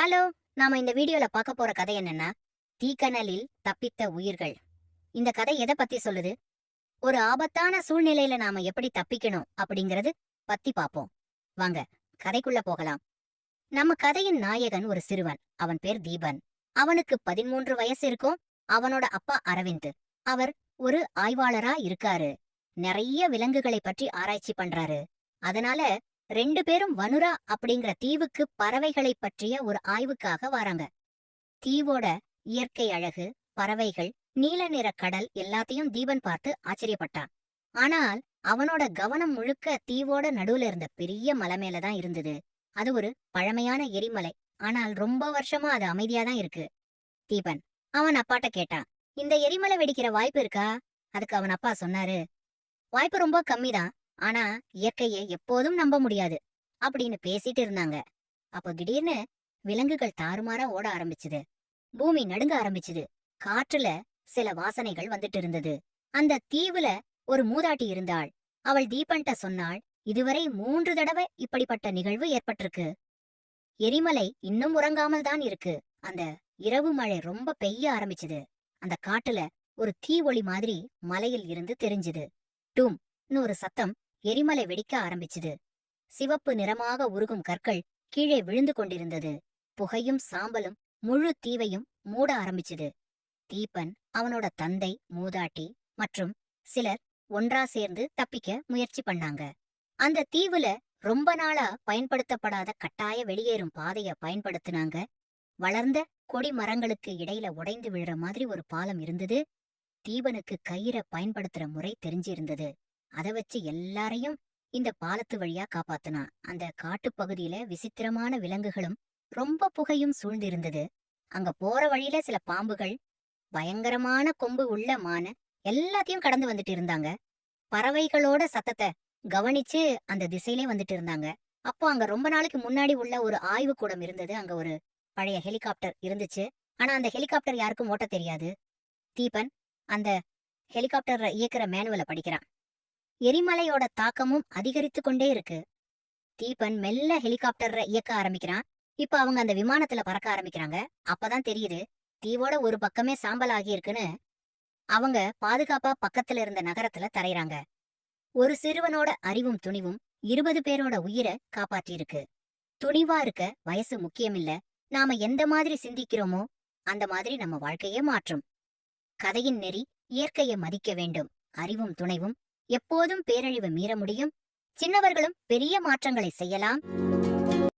Hello. நாம இந்த வீடியோல பார்க்க போற கதை என்னன்னா, தீக்கனலில் தப்பித்த உயிர்கள். இந்த கதை எதை பத்தி சொல்லுது? ஒரு ஆபத்தான சூழ்நிலையில நாம எப்படி தப்பிக்கணும் அப்படிங்கறது பத்தி பாப்போம். வாங்க கதைக்குள்ள போகலாம். நம்ம கதையின் நாயகன் ஒரு சிறுவன். அவன் பேர் தீபன். அவனுக்கு 13 வயசு இருக்கும். அவனோட அப்பா அரவிந்த். அவர் ஒரு ஆய்வாளரா இருக்காரு. நிறைய விலங்குகளை பற்றி ஆராய்ச்சி பண்றாரு. அதனால 2 பேரும் வனுரா அப்படிங்கிற தீவுக்கு பறவைகளை பற்றிய ஒரு ஆய்வுக்காக வராங்க. தீவோட இயற்கை அழகு, பறவைகள், நீல நிற கடல் எல்லாத்தையும் தீபன் பார்த்து ஆச்சரியப்பட்டான். ஆனால் அவனோட கவனம் முழுக்க தீவோட நடுவுல இருந்த பெரிய மலை மேலதான் இருந்தது. அது ஒரு பழமையான எரிமலை. ஆனால் ரொம்ப வருஷமா அது அமைதியாதான் இருக்கு. தீபன் அவன் அப்பாட்ட கேட்டான், இந்த எரிமலை வெடிக்கிற வாய்ப்பு இருக்கா? அதுக்கு அவன் அப்பா சொன்னாரு, வாய்ப்பு ரொம்ப கம்மிதான். ஆனா இயற்கையை எப்போதும் நம்ப முடியாது அப்படின்னு பேசிட்டு இருந்தாங்க. அப்போ திடீர்னு விலங்குகள் தாறுமாறா ஓட ஆரம்பிச்சுது. பூமி நடுங்க ஆரம்பிச்சுது. காற்றுல சில வாசனைகள் வந்துட்டு இருந்தது. அந்த தீவுல ஒரு மூதாட்டி இருந்தாள். அவள் தீபன்ட்ட சொன்னாள், இதுவரை 3 தடவை இப்படிப்பட்ட நிகழ்வு ஏற்பட்டிருக்கு. எரிமலை இன்னும் உறங்காமல் தான் இருக்கு. அந்த இரவு மழை ரொம்ப பெய்ய ஆரம்பிச்சுது. அந்த காட்டுல ஒரு தீ ஒளி மாதிரி மலையில் இருந்து தெரிஞ்சுது. டூம் ஒரு சத்தம். எரிமலை வெடிக்க ஆரம்பிச்சுது. சிவப்பு நிறமாக உருகும் கற்கள் கீழே விழுந்து கொண்டிருந்தது. புகையும் சாம்பலும் முழு தீவையும் மூட ஆரம்பிச்சுது. தீபன், அவனோட தந்தை, மூதாட்டி மற்றும் சிலர் ஒன்றா சேர்ந்து தப்பிக்க முயற்சி பண்ணாங்க. அந்த தீவுல ரொம்ப நாளா பயன்படுத்தப்படாத கட்டாய வெளியேறும் பாதைய பயன்படுத்தினாங்க. வளர்ந்த கொடி மரங்களுக்கு இடையில உடைந்து விழுற மாதிரி ஒரு பாலம் இருந்தது. தீபனுக்கு கயிறை பயன்படுத்துற முறை தெரிஞ்சிருந்தது. அத வச்சு எல்லாரையும் இந்த பாலத்து வழியா காப்பாத்துனான். அந்த காட்டுப்பகுதியில விசித்திரமான விலங்குகளும் ரொம்ப புகையும் சூழ்ந்திருந்தது. அங்க போற வழியில சில பாம்புகள், பயங்கரமான கொம்பு உள்ள மான எல்லாத்தையும் கடந்து வந்துட்டு இருந்தாங்க. பறவைகளோட சத்தத்தை கவனிச்சு அந்த திசையிலே வந்துட்டு இருந்தாங்க. அப்போ அங்க ரொம்ப நாளைக்கு முன்னாடி உள்ள ஒரு ஆய்வு கூடம் இருந்தது. அங்க ஒரு பழைய ஹெலிகாப்டர் இருந்துச்சு. ஆனா அந்த ஹெலிகாப்டர் யாருக்கும் ஓட்ட தெரியாது. தீபன் அந்த ஹெலிகாப்டர் இயக்குற மேனுவலை படிக்கிறான். எரிமலையோட தாக்கமும் அதிகரித்து கொண்டே இருக்கு. தீபன் மெல்ல ஹெலிகாப்டர் இயக்க ஆரம்பிக்கிறான். இப்ப அவங்க அந்த விமானத்துல பறக்க ஆரம்பிக்கிறாங்க. அப்பதான் தெரியுது, தீவோட ஒரு பக்கமே சாம்பல் ஆகி இருக்குன்னு. அவங்க பாதுகாப்பா பக்கத்துல இருந்த நகரத்துல தரையிறாங்க. ஒரு சிறுவனோட அறிவும் துணிவும் 20 பேரோட உயிரை காப்பாற்றிருக்கு. துணிவா இருக்க வயசு முக்கியமில்ல. நாம எந்த மாதிரி சிந்திக்கிறோமோ அந்த மாதிரி நம்ம வாழ்க்கையே மாற்றும். கதையின் நெறி, இயற்கையை மதிக்க வேண்டும். அறிவும் துணைவும் எப்போதும் பேரழிவு மீற முடியும். சின்னவர்களும் பெரிய மாற்றங்களை செய்யலாம்.